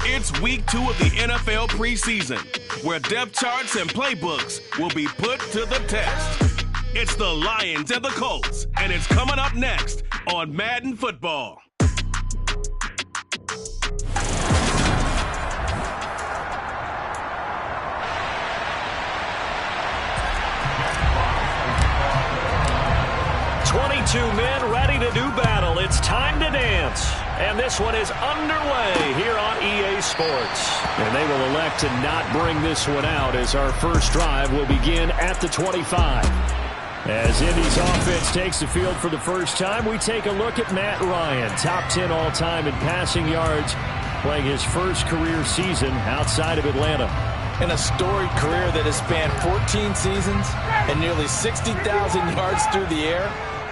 It's week 2 of the NFL preseason, where depth charts and playbooks will be put to the test. It's the Lions and the Colts, and it's coming up next on Madden Football. Men ready to do battle. It's time to dance. And this one is underway here on EA Sports. And they will elect to not bring this one out as our first drive will begin at the 25. As Indy's offense takes the field for the first time, we take a look at Matt Ryan, top 10 all-time in passing yards, playing his first career season outside of Atlanta. In a storied career that has spanned 14 seasons and nearly 60,000 yards through the air,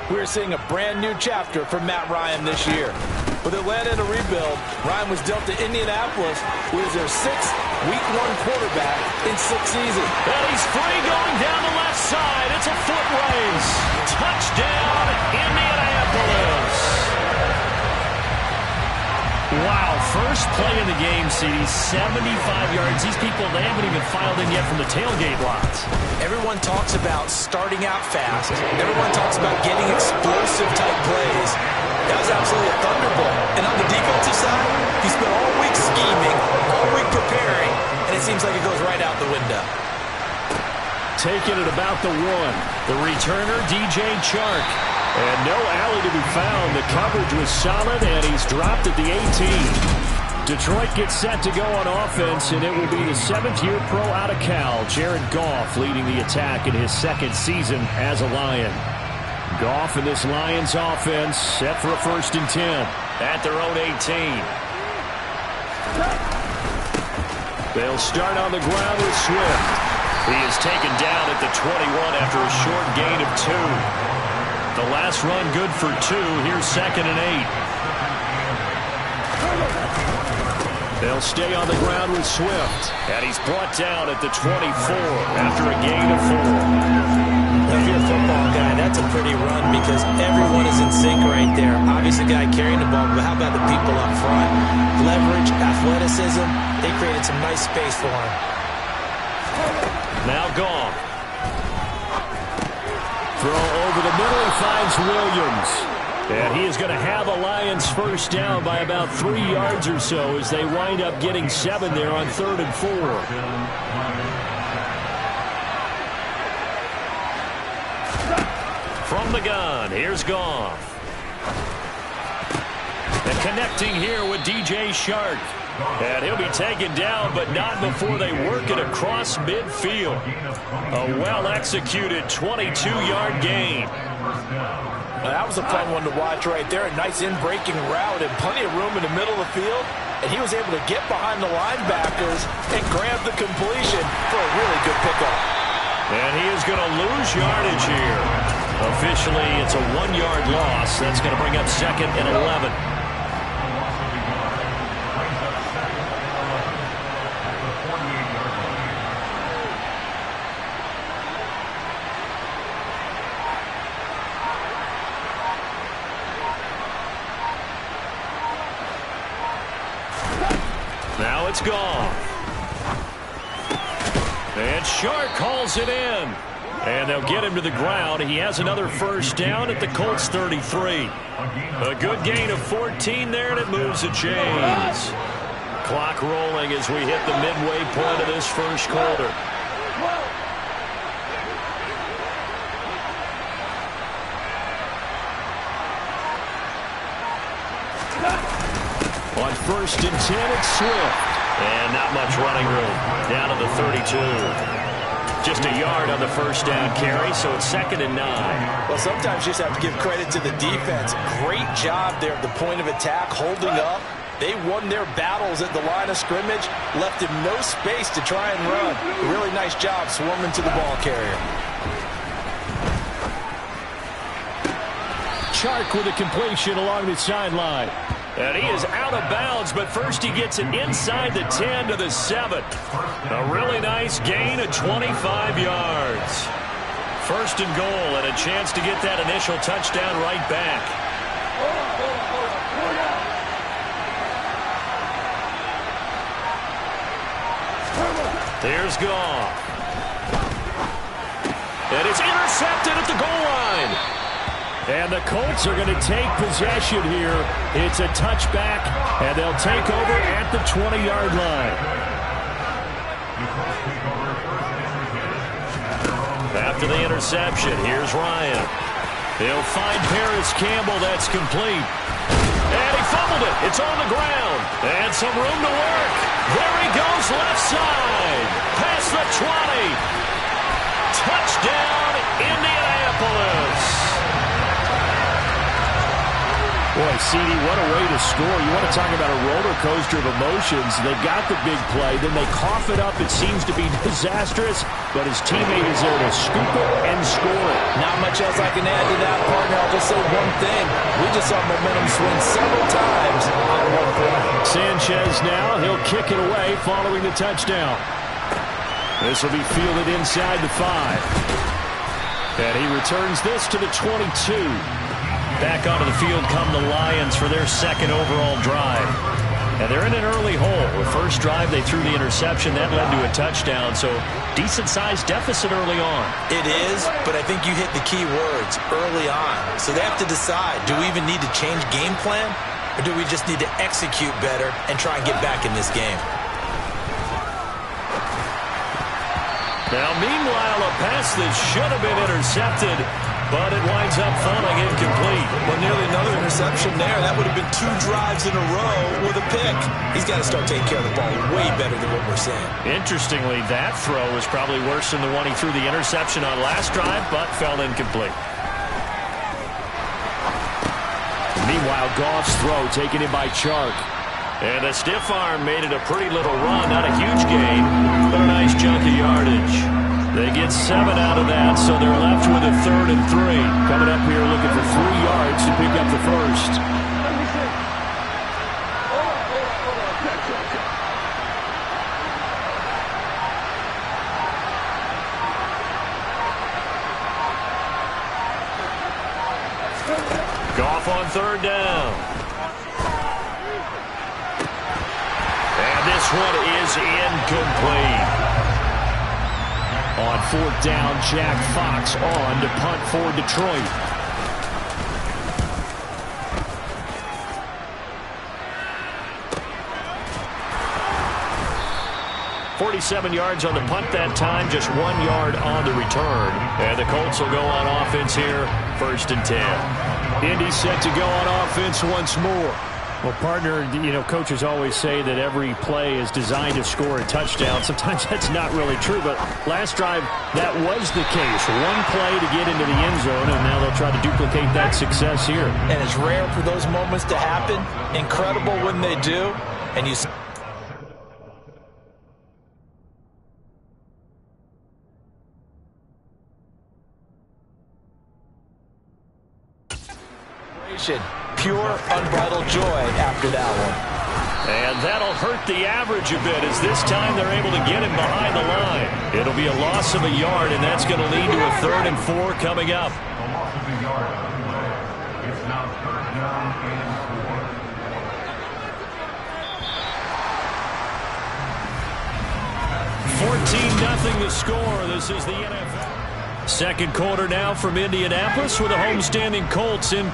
we're seeing a brand new chapter for Matt Ryan this year. With Atlanta in a rebuild, Ryan was dealt to Indianapolis, who is their 6th Week 1 quarterback in 6 seasons. And he's free going down the left side. It's a foot race. Touchdown, Indianapolis. Wow, first play in the game, CD, 75 yards. These people, they haven't even filed in yet from the tailgate lots. Everyone talks about starting out fast. Everyone talks about getting explosive-type plays. That was absolutely a thunderbolt. And on the defensive side, he spent all week scheming, all week preparing, and it seems like it goes right out the window. Taking it about the 1. The returner, DJ Chark. And no alley to be found. The coverage was solid, and he's dropped at the 18. Detroit gets set to go on offense, and it will be the 7th-year pro out of Cal, Jared Goff, leading the attack in his 2nd season as a Lion. Goff and this Lions offense set for a 1st and 10 at their own 18. They'll start on the ground with Swift. He is taken down at the 21 after a short gain of 2. The last run good for 2. Here's 2nd and 8. They'll stay on the ground with Swift. And he's brought down at the 24 after a gain of 4. If you're a football guy, that's a pretty run because everyone is in sync right there. Obviously, the guy carrying the ball, but how about the people up front? Leverage, athleticism, they created some nice space for him. Now Goff. Throw over the middle, he finds Williams. And he is going to have the Lions first down by about 3 yards or so as they wind up getting 7 there on 3rd and 4. From the gun, here's Goff. And connecting here with DJ Chark. And he'll be taken down, but not before they work it across midfield. A well-executed 22-yard gain. Well, that was a fun one to watch right there. A nice in-breaking route and plenty of room in the middle of the field. And he was able to get behind the linebackers and grab the completion for a really good pickup. And he is going to lose yardage here. Officially, it's a 1-yard loss. That's going to bring up 2nd and 11. Now it's Goff. And Chark calls it in. And they'll get him to the ground. He has another first down at the Colts 33. A good gain of 14 there, and it moves the chains. Clock rolling as we hit the midway point of this first quarter. On 1st and 10, it's Swift. And not much running room. Down to the 32. Just a yard on the first down carry, so it's 2nd and 9. Well, sometimes you just have to give credit to the defense. Great job there at the point of attack, holding up. They won their battles at the line of scrimmage, left him no space to try and run. A really nice job swarming to the ball carrier. Chark with a completion along the sideline. And he is out of bounds, but first he gets it inside the 10 to the 7. A really nice gain of 25 yards. First and goal, and a chance to get that initial touchdown right back. There's Goff. And it's intercepted at the goal line. And the Colts are going to take possession here. It's a touchback, and they'll take over at the 20-yard line. After the interception, here's Ryan. He'll find Paris Campbell. That's complete. And he fumbled it. It's on the ground. And some room to work. There he goes, left side. Past the 20. Touchdown, Indianapolis. Boy, CD, what a way to score. You want to talk about a roller coaster of emotions. They got the big play, then they cough it up. It seems to be disastrous, but his teammate is there to scoop it and score it. Not much else I can add to that, partner. I'll just say one thing. We just saw momentum swing several times on one play. Sanchez now, he'll kick it away following the touchdown. This will be fielded inside the 5. And he returns this to the 22. Back onto the field come the Lions for their second overall drive. And they're in an early hole. The first drive, they threw the interception. That led to a touchdown, so decent-sized deficit early on. It is, but I think you hit the key words, early on. So they have to decide, do we even need to change game plan, or do we just need to execute better and try and get back in this game? Now, meanwhile, a pass that should have been intercepted, but it winds up falling incomplete. Well, nearly another interception there. That would have been 2 drives in a row with a pick. He's got to start taking care of the ball way better than what we're seeing. Interestingly, that throw was probably worse than the one he threw the interception on last drive, but fell incomplete. Meanwhile, Goff's throw taken in by Chark. And a stiff arm made it a pretty little run. Not a huge gain, but a nice chunk of yardage. They get 7 out of that, so they're left with a 3rd and 3. Coming up here looking for 3 yards to pick up the first. Goff on 3rd down. And this one is incomplete. On 4th down, Jack Fox on to punt for Detroit. "47 yards on the punt that time, just 1 yard on the return. And the Colts will go on offense here, 1st and 10. Indy set to go on offense once more. Well, partner, you know, coaches always say that every play is designed to score a touchdown. Sometimes that's not really true, but last drive, that was the case. One play to get into the end zone, and now they'll try to duplicate that success here. And it's rare for those moments to happen. Incredible when they do. And you pure, unbridled joy after that one. And that'll hurt the average a bit as this time they're able to get him behind the line. It'll be a loss of a yard, and that's going to lead to a 3rd and 4 coming up. A loss of a yard. It's now 3rd down and 4. 14-0 the score. This is the NFL. Second quarter now from Indianapolis with the homestanding Colts in.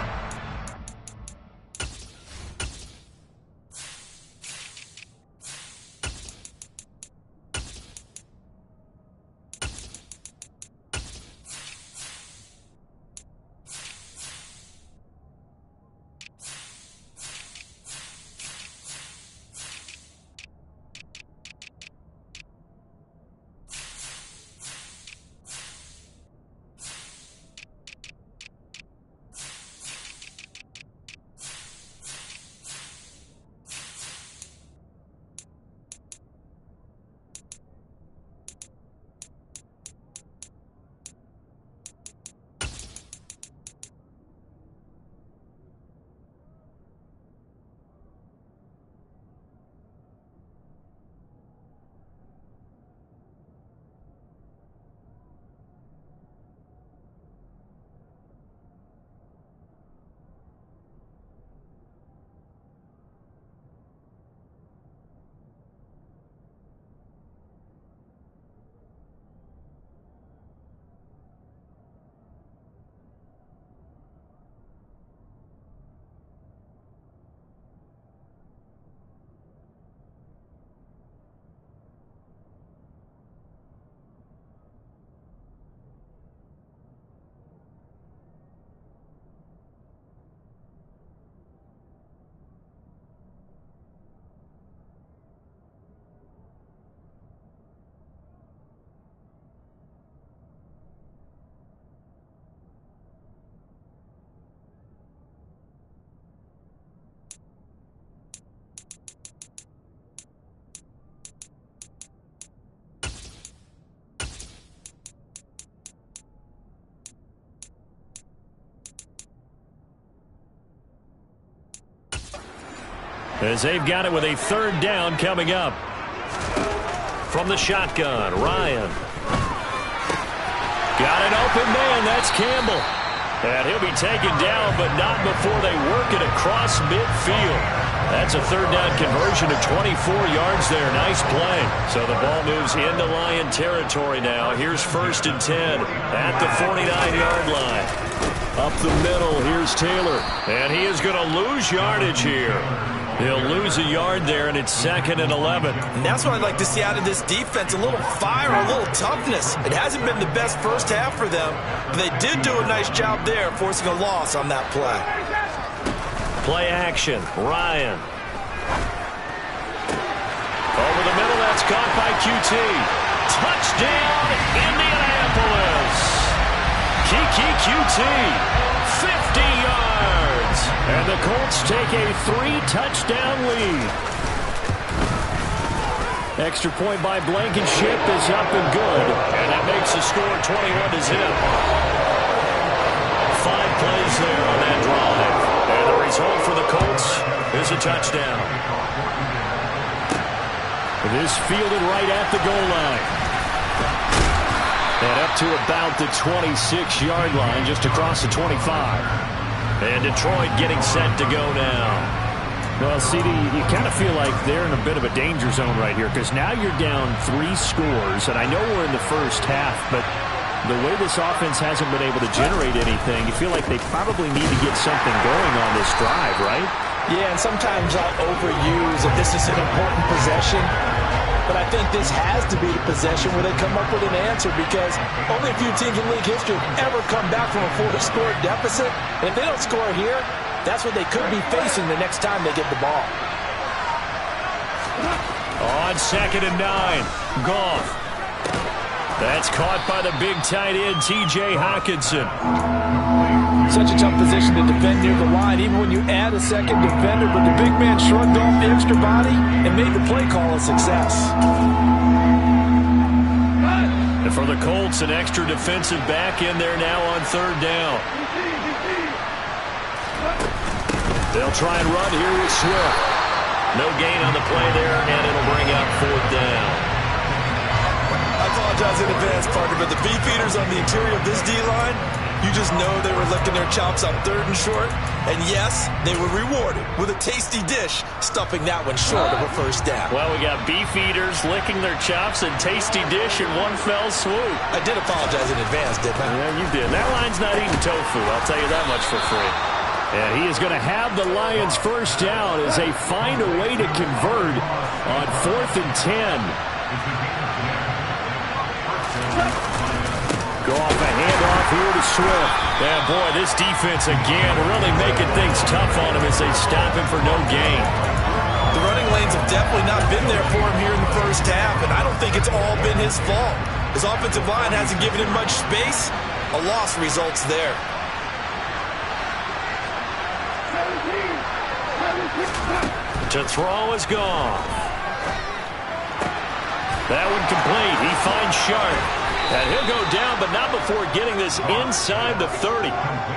as they've got it with a third down coming up. From the shotgun, Ryan. Got an open man. That's Campbell. And he'll be taken down, but not before they work it across midfield. That's a third down conversion to 24 yards there. Nice play. So the ball moves into Lion territory now. Here's 1st and 10 at the 49-yard line. Up the middle, here's Taylor. And he is going to lose yardage here. He'll lose a yard there, and it's 2nd and 11. And that's what I'd like to see out of this defense, a little fire, a little toughness. It hasn't been the best first half for them, but they did do a nice job there, forcing a loss on that play. Play action, Ryan. Over the middle, that's caught by QT. Touchdown, Indianapolis. Kiki QT, 50 yards. And the Colts take a 3-touchdown lead. Extra point by Blankenship is up and good. And that makes the score 21-0. 5 plays there on that drive. And the result for the Colts is a touchdown. This fielded right at the goal line. And up to about the 26-yard line, just across the 25. And Detroit getting set to go now. Well, CD, you kind of feel like they're in a bit of a danger zone right here because now you're down 3 scores. And I know we're in the first half, but the way this offense hasn't been able to generate anything, you feel like they probably need to get something going on this drive, right? Yeah, and sometimes I'll overuse that this is an important possession. But I think this has to be the possession where they come up with an answer because only a few teams in league history have ever come back from a 4-score deficit. And if they don't score here, that's what they could be facing the next time they get the ball. On 2nd and 9, Goff. That's caught by the big tight end, T.J. Hockenson. Such a tough position to defend near the line, even when you add a second defender, but the big man shrugged off the extra body and made the play call a success. And for the Colts, an extra defensive back in there now on 3rd down. They'll try and run here with Swift. No gain on the play there, and it'll bring up 4th down. I apologize in advance, partner, but the beefeaters on the interior of this D-line, you just know they were licking their chops on 3rd and short. And yes, they were rewarded with a tasty dish, stuffing that one short of a 1st down. Well, we got beef eaters licking their chops and tasty dish in one fell swoop. I did apologize in advance, didn't I? Yeah, you did. That line's not eating tofu, I'll tell you that much for free. And he is going to have the Lions 1st down as they find a way to convert on 4th and 10. Go off a handoff here to Swift. Yeah, boy, this defense again really making things tough on him as they stop him for no gain. The running lanes have definitely not been there for him here in the first half, and I don't think it's all been his fault. His offensive line hasn't given him much space. A loss results there. To throw is gone. That one complete. He finds Sharp. And he'll go down, but not before getting this inside the 30.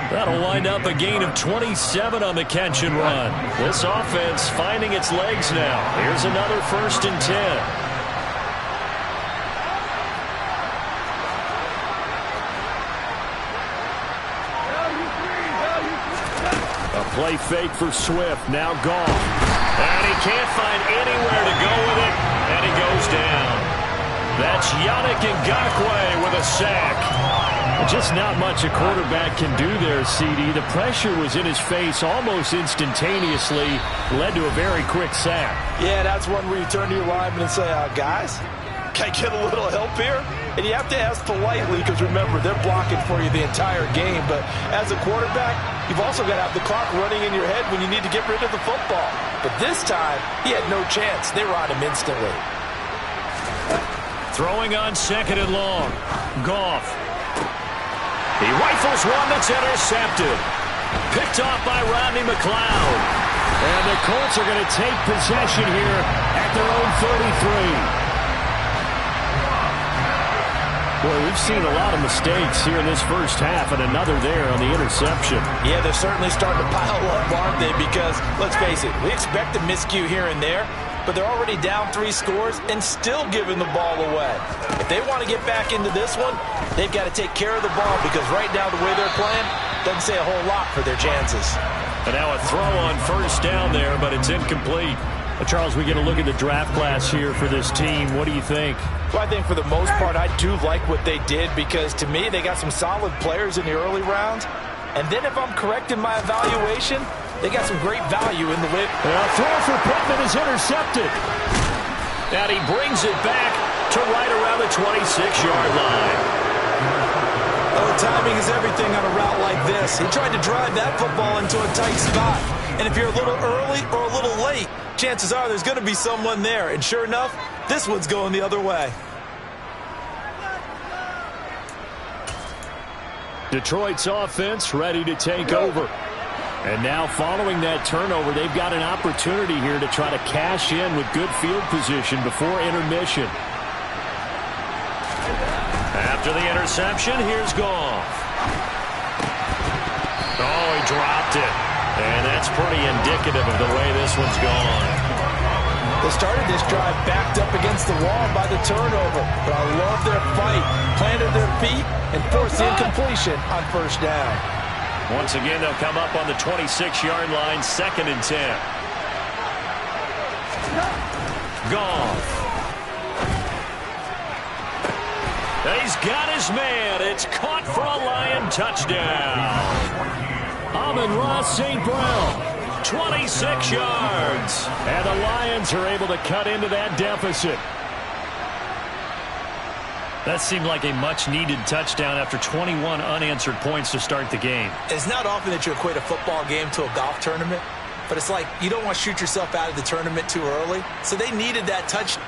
That'll wind up a gain of 27 on the catch and run. This offense finding its legs now. Here's another 1st and 10. A play fake for Swift. Now Goff. And he can't find anywhere to go with it, and he goes down. That's Yannick Ngakoue with a sack. Just not much a quarterback can do there, CD. The pressure was in his face almost instantaneously, led to a very quick sack. Yeah, that's one where you turn to your lineman and say, guys, can I get a little help here? And you have to ask politely because, remember, they're blocking for you the entire game. But as a quarterback, you've also got to have the clock running in your head when you need to get rid of the football. But this time, he had no chance. They were on him instantly. Throwing on 2nd and long. Goff. He rifles one that's intercepted. Picked off by Rodney McLeod. And the Colts are going to take possession here at their own 33. Boy, we've seen a lot of mistakes here in this first half, and another there on the interception. Yeah, they're certainly starting to pile up, aren't they? Because, let's face it, we expect a miscue here and there, but they're already down 3 scores and still giving the ball away. If they want to get back into this one, they've got to take care of the ball, because right now the way they're playing doesn't say a whole lot for their chances. And now a throw on first down there, but it's incomplete. Charles, we get a look at the draft class here for this team. What do you think? Well, I think for the most part, I do like what they did, because to me, they got some solid players in the early rounds. And then if I'm correct in my evaluation, they got some great value in the late. Throw for Pittman is intercepted. And he brings it back to right around the 26-yard line. Oh, timing is everything on a route like this. He tried to drive that football into a tight spot. And if you're a little early or a little late, chances are there's going to be someone there. And sure enough, this one's going the other way. Detroit's offense ready to take over. And now following that turnover, they've got an opportunity here to try to cash in with good field position before intermission. After the interception, here's Goff. Oh, he dropped it. And that's pretty indicative of the way this one's gone. They started this drive backed up against the wall by the turnover, but I love their fight. Planted their feet and forced the incompletion on first down. Once again, they'll come up on the 26-yard line, 2nd and 10. Goff. He's got his man. It's caught for a Lion touchdown. Amon-Ra St. Brown, 26 yards. and the Lions are able to cut into that deficit. That seemed like a much-needed touchdown after 21 unanswered points to start the game. It's not often that you equate a football game to a golf tournament, but it's like you don't want to shoot yourself out of the tournament too early, so they needed that touchdown.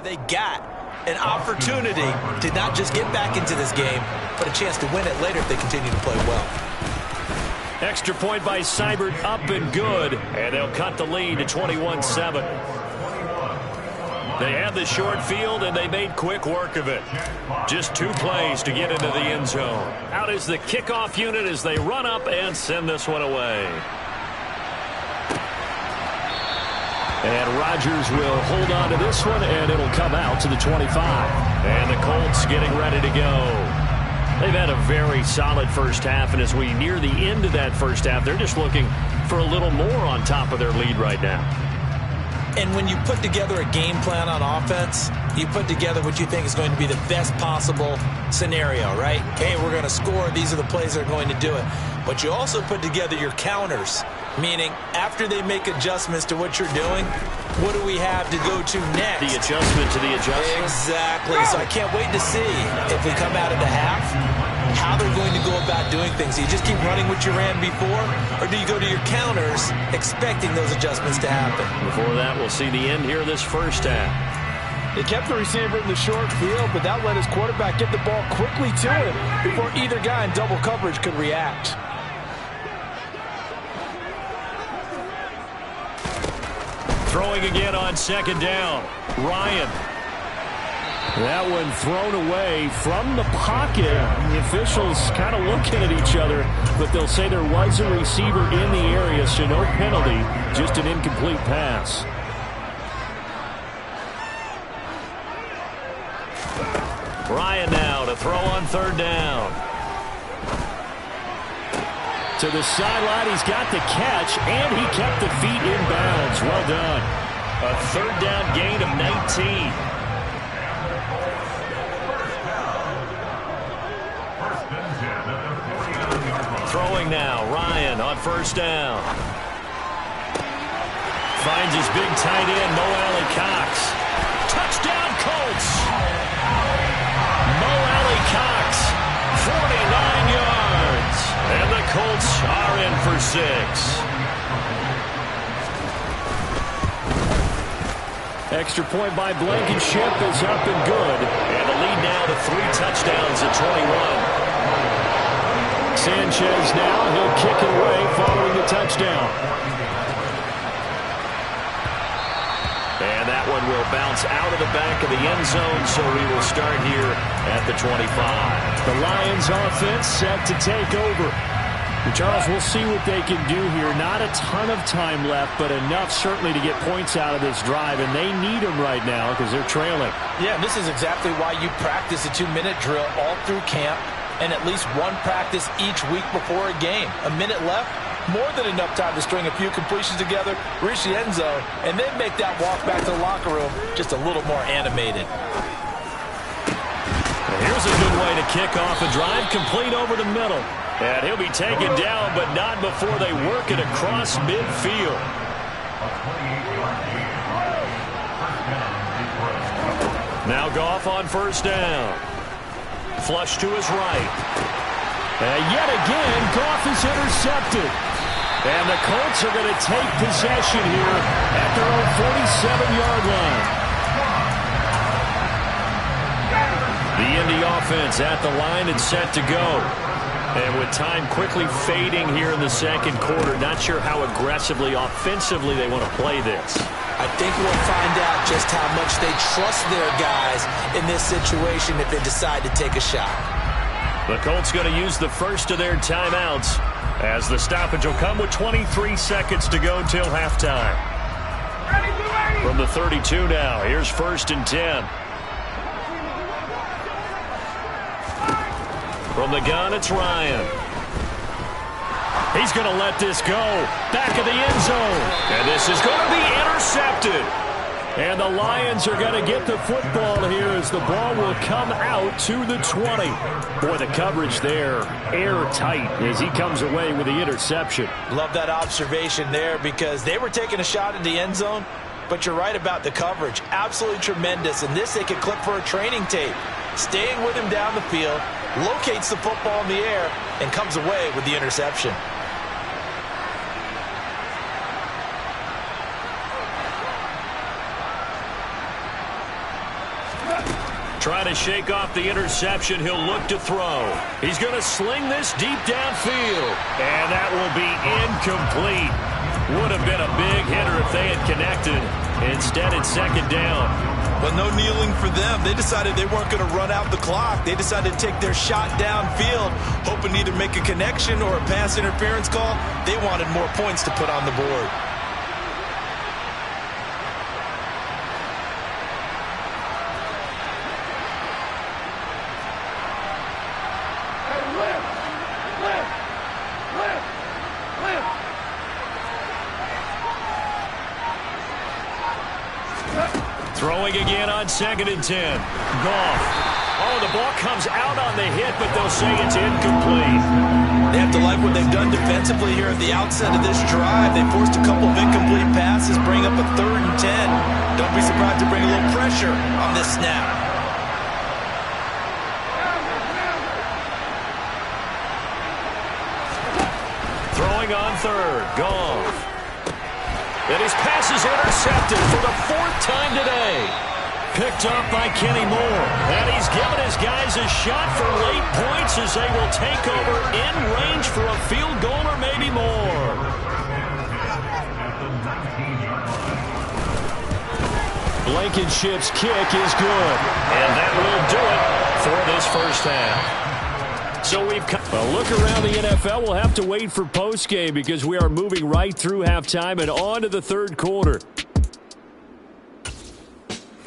They got an opportunity to not just get back into this game, but a chance to win it later if they continue to play well. Extra point by Seibert, up and good, and they'll cut the lead to 21-7. They had the short field, and they made quick work of it. Just 2 plays to get into the end zone. Out is the kickoff unit as they run up and send this one away. And Rodgers will hold on to this one, and it'll come out to the 25. And the Colts getting ready to go. They've had a very solid first half, and as we near the end of that first half, they're just looking for a little more on top of their lead right now. And when you put together a game plan on offense, you put together what you think is going to be the best possible scenario, right? Hey, we're going to score. These are the plays that are going to do it. But you also put together your counters, meaning after they make adjustments to what you're doing, what do we have to go to next? The adjustment to the adjustment. Exactly. So I can't wait to see if we come out of the half, how they're going to go about doing things. Do you just keep running what you ran before, or do you go to your counters expecting those adjustments to happen? Before that, we'll see the end here of this first half. They kept the receiver in the short field, but that let his quarterback get the ball quickly to him before either guy in double coverage could react. Throwing again on 2nd down. Ryan. That one thrown away from the pocket. The officials kind of looking at each other, but they'll say there was a receiver in the area, so no penalty, just an incomplete pass. Ryan now to throw on 3rd down. To the sideline, he's got the catch, and he kept the feet in bounds. Well done. A 3rd down gain of 19. Throwing now, Ryan on 1st down. Finds his big tight end, Mo Alley-Cox. Touchdown, Colts! Mo Alley-Cox, 49 yards. And the Colts are in for 6. Extra point by Blankenship is up and good. And the lead now to 3 touchdowns at 21. Sanchez now, he'll kick it away following the touchdown. And that one will bounce out of the back of the end zone, so we will start here at the 25. The Lions offense set to take over. Charles, we'll see what they can do here. Not a ton of time left, but enough certainly to get points out of this drive, and they need them right now because they're trailing. Yeah, this is exactly why you practice a 2-minute drill all through camp and at least one practice each week before a game. A minute left, more than enough time to string a few completions together, reach the end zone, and then make that walk back to the locker room just a little more animated. Here's a good way to kick off a drive, complete over the middle. And he'll be taken down, but not before they work it across midfield. Now Goff on first down. Flush to his right. And yet again, Goff is intercepted. And the Colts are going to take possession here at their own 47-yard line. The Indy offense at the line and set to go. And with time quickly fading here in the second quarter, not sure how aggressively, offensively they want to play this. I think we'll find out just how much they trust their guys in this situation if they decide to take a shot. The Colts going to use the first of their timeouts as the stoppage will come with 23 seconds to go till halftime. From the 32 now, here's 1st and 10. From the gun, it's Ryan. He's going to let this go. Back of the end zone. And this is going to be intercepted. And the Lions are going to get the football here as the ball will come out to the 20. Boy, the coverage there, airtight as he comes away with the interception. Love that observation there because they were taking a shot at the end zone, but you're right about the coverage. Absolutely tremendous. And this they could clip for a training tape. Staying with him down the field, locates the football in the air, and comes away with the interception. Trying to shake off the interception, he'll look to throw. He's going to sling this deep downfield, and that will be incomplete. Would have been a big hitter if they had connected. Instead, it's 2nd down. But no kneeling for them. They decided they weren't going to run out the clock. They decided to take their shot downfield, hoping to either make a connection or a pass interference call. They wanted more points to put on the board. Throwing again on 2nd and 10. Goff. Oh, the ball comes out on the hit, but they'll say it's incomplete. They have to like what they've done defensively here at the outset of this drive. They forced a couple of incomplete passes, bring up a 3rd and 10. Don't be surprised to bring a little pressure on this snap. Throwing on 3rd. Goff. And his pass is intercepted for the 4th time today. Picked up by Kenny Moore. And he's given his guys a shot for late points as they will take over in range for a field goal or maybe more. Blankenship's kick is good. And that will do it for this first half. So we've a look around the NFL. We'll have to wait for postgame because we are moving right through halftime and on to the 3rd quarter.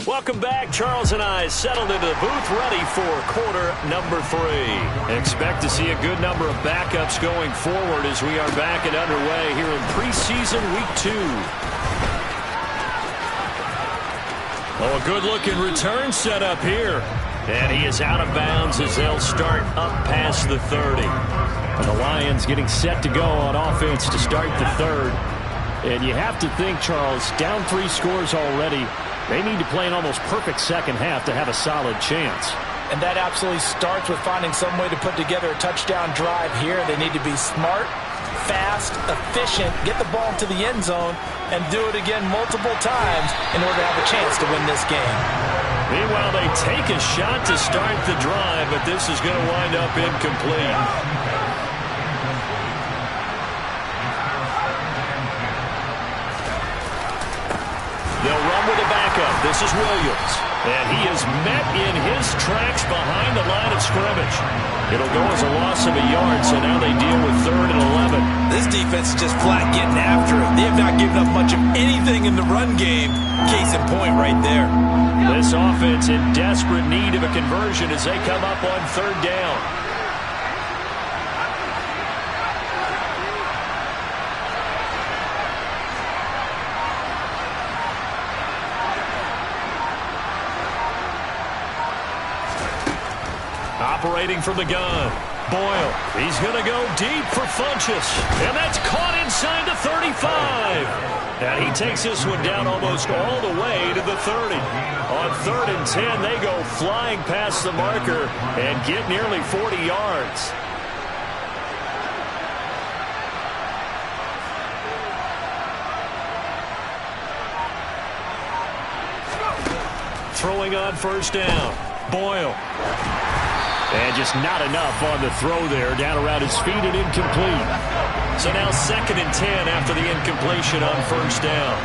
Welcome back. Charles and I settled into the booth ready for quarter number 3. Expect to see a good number of backups going forward as we are back and underway here in preseason week 2. Oh, a good-looking return set up here. And he is out of bounds as they'll start up past the 30. And the Lions getting set to go on offense to start the 3rd. And you have to think, Charles, down 3 scores already. They need to play an almost perfect second half to have a solid chance. And that absolutely starts with finding some way to put together a touchdown drive here. They need to be smart, fast, efficient, get the ball to the end zone, and do it again multiple times in order to have a chance to win this game. Meanwhile, they take a shot to start the drive, but this is going to wind up incomplete. They'll run with a backup. This is Williams. And he is met in his tracks behind the line of scrimmage. It'll go as a loss of a yard, so now they deal with 3rd and 11. This defense is just flat getting after it. They have not given up much of anything in the run game. Case in point right there. This offense in desperate need of a conversion as they come up on 3rd down. Operating from the gun, Boyle. He's going to go deep for Funchess. And that's caught inside the 35. And he takes this one down almost all the way to the 30. On 3rd and 10, they go flying past the marker and get nearly 40 yards. Throwing on 1st down, Boyle. And just not enough on the throw there, down around his feet and incomplete. So now 2nd and 10 after the incompletion on 1st down.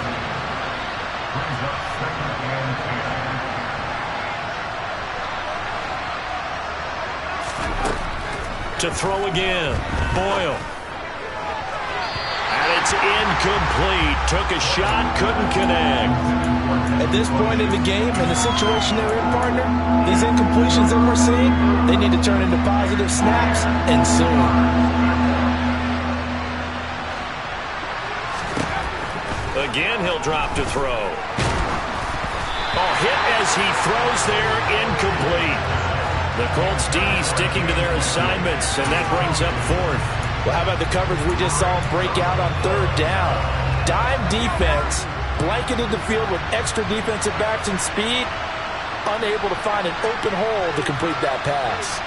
To throw again, Boyle. And it's incomplete. Took a shot, couldn't connect. At this point in the game, in the situation they're in, partner, these incompletions that we're seeing, they need to turn into positive snaps, and soon. Again, he'll drop to throw. Oh, hit as he throws there, incomplete. The Colts D sticking to their assignments, and that brings up 4th. Well, how about the coverage we just saw break out on 3rd down? Dime defense. Blanketed the field with extra defensive backs and speed, unable to find an open hole to complete that pass.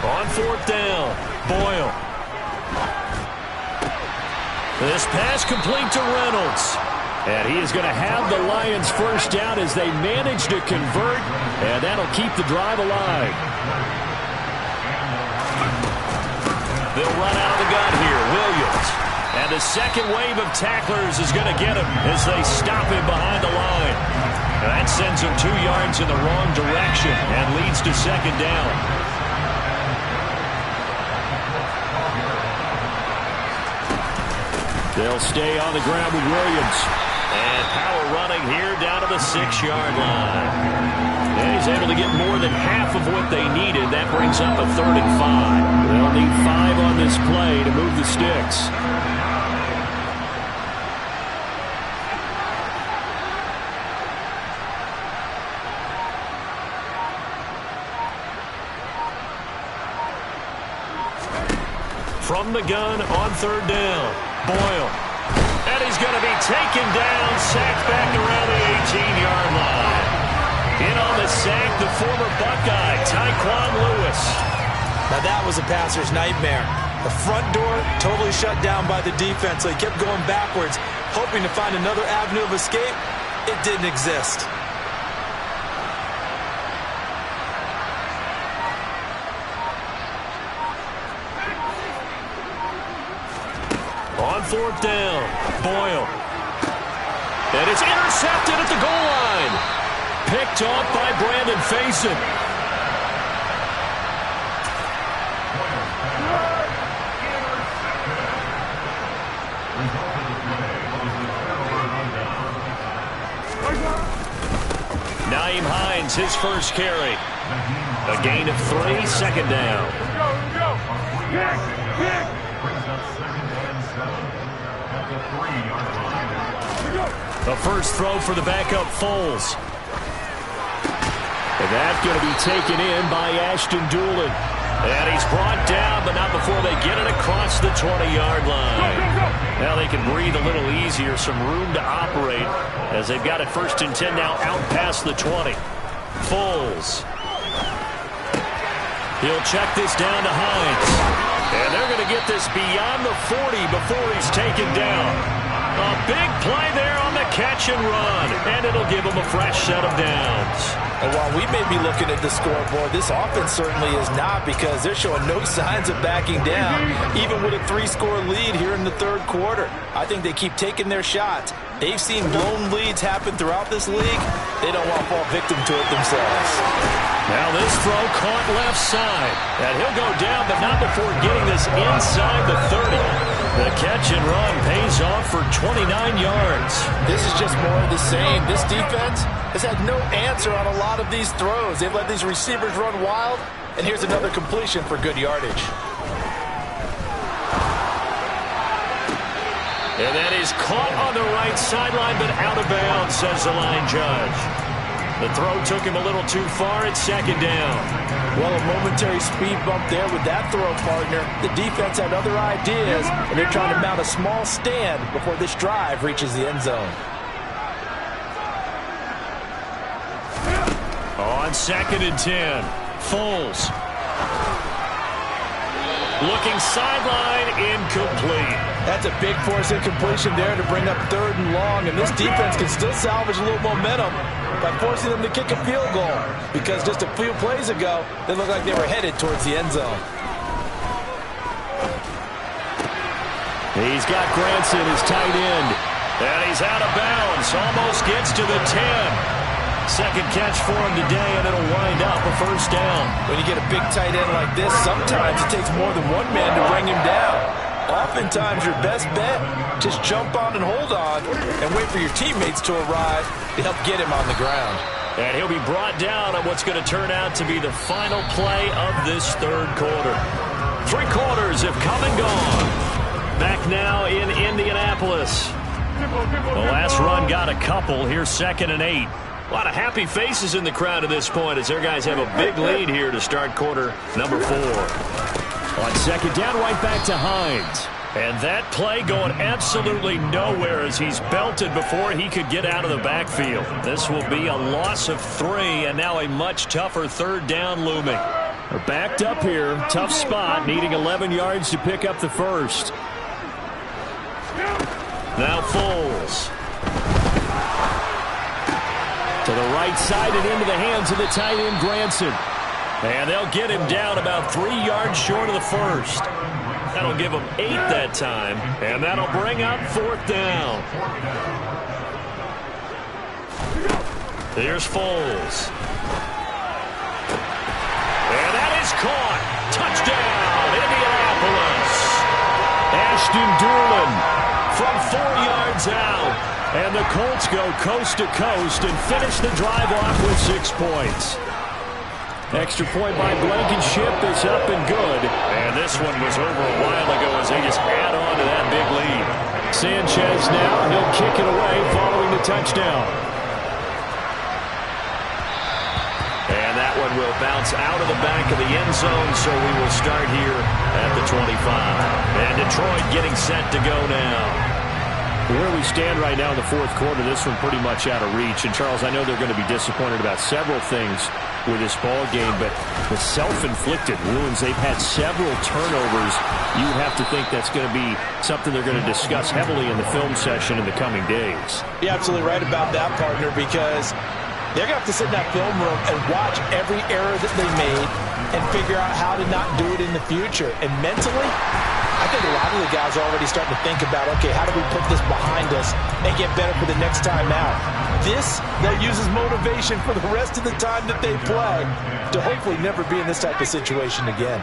On 4th down, Boyle. This pass complete to Reynolds. And he is going to have the Lions 1st down as they manage to convert, and that'll keep the drive alive. They'll run out of the gun here, Williams. And the second wave of tacklers is going to get him as they stop him behind the line. And that sends him 2 yards in the wrong direction and leads to 2nd down. They'll stay on the ground with Williams. And power running here down to the 6-yard line. And he's able to get more than half of what they needed. That brings up a 3rd and 5. They'll need 5 on this play to move the sticks. From the gun on 3rd down, Boyle. And he's going to be taken down, sacked back around the 18-yard line. In on the sack, the former Buckeye, Tyquan Lewis. Now that was a passer's nightmare. The front door totally shut down by the defense, so he kept going backwards, hoping to find another avenue of escape. It didn't exist. On 4th down, Boyle. And it's intercepted at the goal line. Picked off by Brandon Faison. Nyheim Hines, his first carry. A gain of 3, 2nd down. The first throw for the backup Foles. And that's going to be taken in by Ashton Doolin. And he's brought down, but not before they get it across the 20-yard line. Now they can breathe a little easier, some room to operate as they've got it 1st and 10 now out past the 20. Foles. He'll check this down to Hines. And they're going to get this beyond the 40 before he's taken down. A big play there on the catch and run, and it'll give him a fresh set of downs. And while we may be looking at the scoreboard, this offense certainly is not, because they're showing no signs of backing down, even with a 3-score lead here in the third quarter. I think they keep taking their shots. They've seen blown leads happen throughout this league. They don't want to fall victim to it themselves. Now this throw caught left side. And he'll go down, but not before getting this inside the 30. The catch and run pays off for 29 yards. This is just more of the same. This defense has had no answer on a lot of these throws. They've let these receivers run wild, and here's another completion for good yardage. And that is caught on the right sideline, but out of bounds, says the line judge. The throw took him a little too far. It's second down. Well, a momentary speed bump there with that throw, partner. The defense had other ideas, and they're trying to mount a small stand before this drive reaches the end zone. On 2nd and 10, Foles. Looking sideline, incomplete. That's a big force incompletion there to bring up 3rd and long, and this defense can still salvage a little momentum by forcing them to kick a field goal, because just a few plays ago, they looked like they were headed towards the end zone. He's got Granson, his tight end, and he's out of bounds, almost gets to the 10. Second catch for him today, and it'll wind up a first down. When you get a big tight end like this, sometimes it takes more than one man to bring him down. Oftentimes, your best bet, just jump on and hold on and wait for your teammates to arrive to help get him on the ground. And he'll be brought down on what's going to turn out to be the final play of this third quarter. 3 quarters have come and gone. Back now in Indianapolis. The last run got a couple. Here's 2nd and 8. A lot of happy faces in the crowd at this point as their guys have a big lead here to start quarter number 4. On 2nd down, right back to Hines. And that play going absolutely nowhere as he's belted before he could get out of the backfield. This will be a loss of 3, and now a much tougher 3rd down looming. They're backed up here. Tough spot, needing 11 yards to pick up the first. Now Foles. To the right side and into the hands of the tight end, Granson. And they'll get him down about 3 yards short of the first. That'll give him 8 that time, and that'll bring up 4th down. Here's Foles. And that is caught. Touchdown, Indianapolis. Ashton Dulin from 4 yards out. And the Colts go coast to coast and finish the drive off with 6 points. Extra point by Blankenship is up and good. And this one was over a while ago as they just add on to that big lead. Sanchez now, he'll kick it away following the touchdown. And that one will bounce out of the back of the end zone, so we will start here at the 25. And Detroit getting set to go now. Where we stand right now in the 4th quarter, this one pretty much out of reach. And, Charles, I know they're going to be disappointed about several things with this ball game, but the self-inflicted wounds, they've had several turnovers. You have to think that's going to be something they're going to discuss heavily in the film session in the coming days. You're absolutely right about that, partner, because they're going to have to sit in that film room and watch every error that they made and figure out how to not do it in the future. And mentally, I think a lot of the guys are already starting to think about, okay, how do we put this behind us and get better for the next time out? This, they'll use as motivation for the rest of the time that they play to hopefully never be in this type of situation again.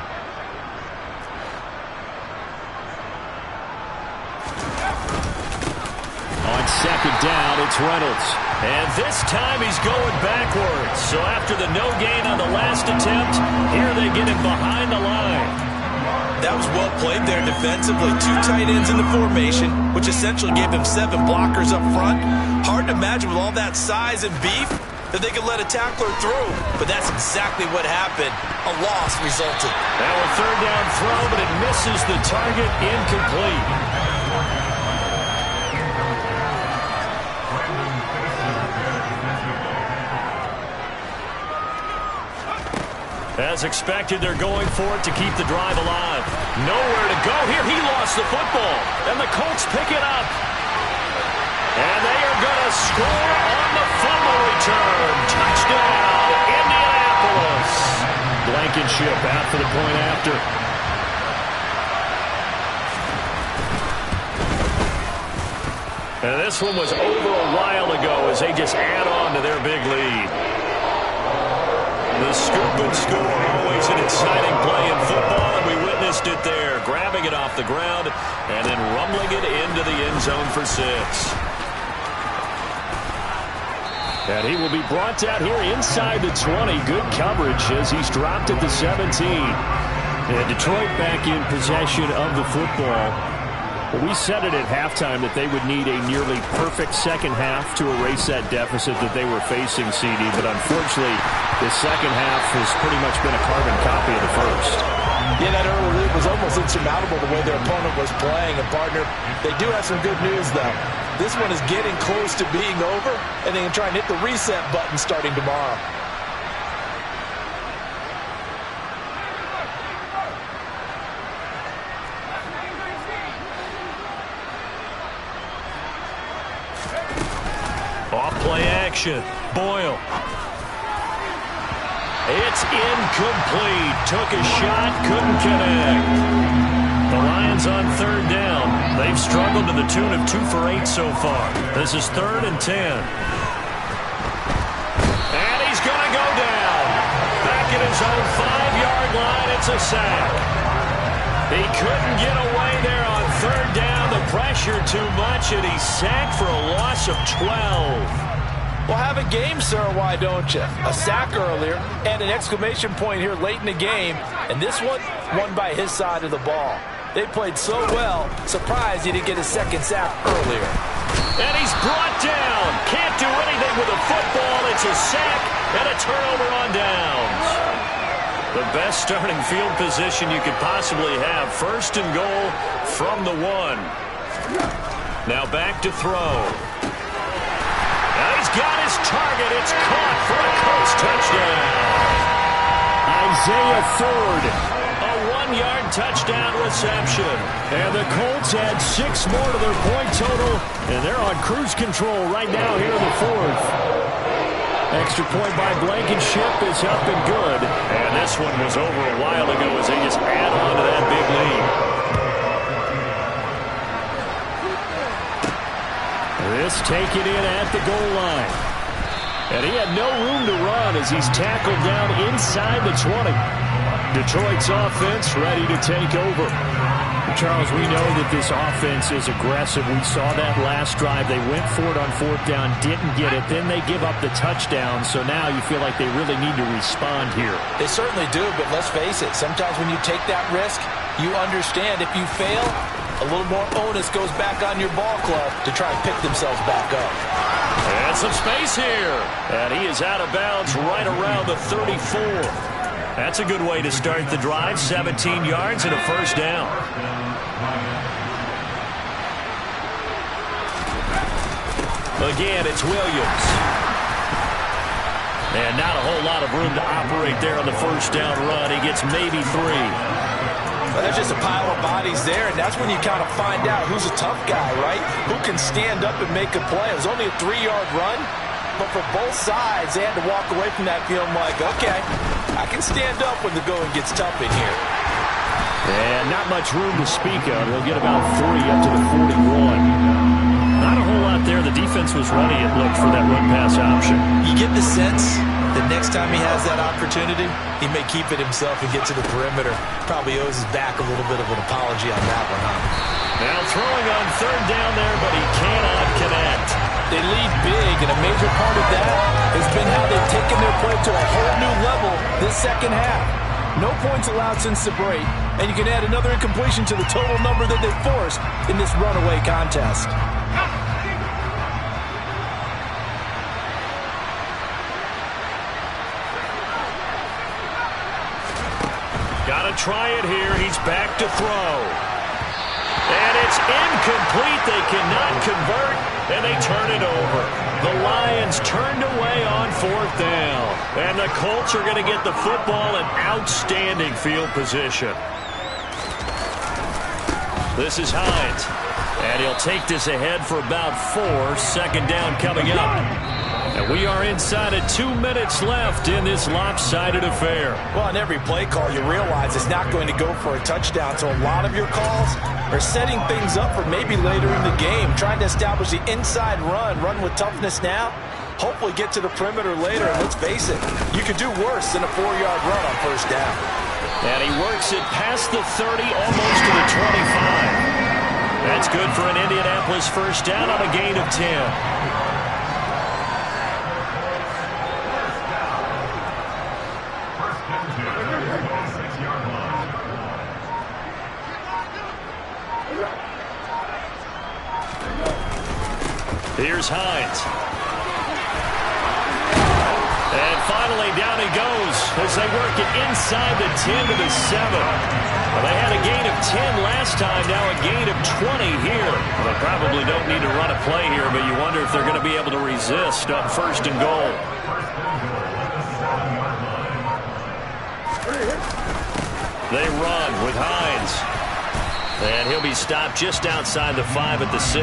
On 2nd down, it's Reynolds. And this time he's going backwards. So after the no gain on the last attempt, here they get him behind the line. That was well played there defensively. 2 tight ends in the formation, which essentially gave them 7 blockers up front. Hard to imagine with all that size and beef that they could let a tackler through. But that's exactly what happened. A loss resulted. Now a 3rd down throw, but it misses the target, incomplete. As expected, they're going for it to keep the drive alive. Nowhere to go here. He lost the football, and the Colts pick it up. And they are going to score on the fumble return. Touchdown, Indianapolis. Blankenship out for the point after. And this one was over a while ago as they just add on to their big lead. The scoop and score, always an exciting play in football, and we witnessed it there, grabbing it off the ground and then rumbling it into the end zone for 6. And he will be brought down here inside the 20. Good coverage as he's dropped at the 17. And Detroit back in possession of the football. We said it at halftime that they would need a nearly perfect second half to erase that deficit that they were facing, CD. But unfortunately, the second half has pretty much been a carbon copy of the first. Yeah, that early lead was almost insurmountable the way their opponent was playing. And, partner, they do have some good news, though. This one is getting close to being over, and they can try and hit the reset button starting tomorrow. Off-play action. Boyle. It's incomplete. Took a shot, couldn't connect. The Lions on third down. They've struggled to the tune of 2 for 8 so far. This is 3rd and 10. And he's going to go down. Back at his own 5-yard line, it's a sack. He couldn't get away there on third down. The pressure too much, and he's sacked for a loss of 12. Well, have a game, sir, why don't you? A sack earlier and an exclamation point here late in the game. And this one, won by his side of the ball. They played so well, surprised he didn't get a second sack earlier. And he's brought down. Can't do anything with a football. It's a sack and a turnover on downs. The best starting field position you could possibly have. 1st and goal from the 1. Now back to throw. Now he's got his target. It's caught for a Colts touchdown. Isaiah Ford. A 1-yard touchdown reception. And the Colts add 6 more to their point total. And they're on cruise control right now here in the 4th. Extra point by Blankenship is up and good. And this one was over a while ago as they just add on to that big lead. This taken in at the goal line. And he had no room to run as he's tackled down inside the 20. Detroit's offense ready to take over. Charles, we know that this offense is aggressive. We saw that last drive. They went for it on 4th down, didn't get it. Then they give up the touchdown. So now you feel like they really need to respond here. They certainly do, but let's face it. Sometimes when you take that risk, you understand if you fail, a little more onus goes back on your ball club to try and pick themselves back up. And some space here. And he is out of bounds right around the 34. That's a good way to start the drive. 17 yards and a 1st down. Again, it's Williams. And not a whole lot of room to operate there on the 1st down run. He gets maybe 3. Well, there's just a pile of bodies there, and that's when you kind of find out who's a tough guy, right? Who can stand up and make a play. It was only a 3-yard run, but for both sides, they had to walk away from that feeling like, okay, I can stand up when the going gets tough in here. And not much room to speak of. He'll get about 3 up to the 41. Not a whole lot there. The defense was ready, it looked, for that run-pass option. You get the sense that next time he has that opportunity, he may keep it himself and get to the perimeter. Probably owes his back a little bit of an apology on that one, huh? Now throwing on 3rd down there, but he cannot connect. They lead big, and a major part of that has been how they've taken their play to a whole new level this second half. No points allowed since the break, and you can add another incompletion to the total number that they forced in this runaway contest. Got to try it here. He's back to throw. And it's incomplete. They cannot convert, and they turn it over. The Lions turned away on 4th down. And the Colts are going to get the football in outstanding field position. This is Hines. And he'll take this ahead for about 4. Second down coming up. And we are inside of 2 minutes left in this lopsided affair. Well, on every play call, you realize it's not going to go for a touchdown. So a lot of your calls are setting things up for maybe later in the game, trying to establish the inside run with toughness now. Hopefully get to the perimeter later. And let's face it, you could do worse than a 4-yard run on first down. And he works it past the 30, almost to the 25. That's good for an Indianapolis first down on a gain of 10. Here's Hines. And finally, down he goes as they work it inside the 10 to the 7. Well, they had a gain of 10 last time, now a gain of 20 here. Well, they probably don't need to run a play here, but you wonder if they're going to be able to resist on first and goal. They run with Hines. And he'll be stopped just outside the 5 at the 6.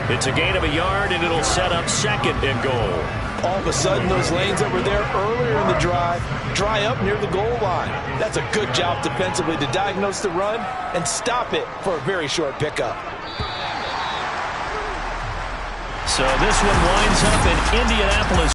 It's a gain of a yard, and it'll set up second and goal. All of a sudden, those lanes that were there earlier in the drive dry up near the goal line. That's a good job defensively to diagnose the run and stop it for a very short pickup. So this one winds up in Indianapolis.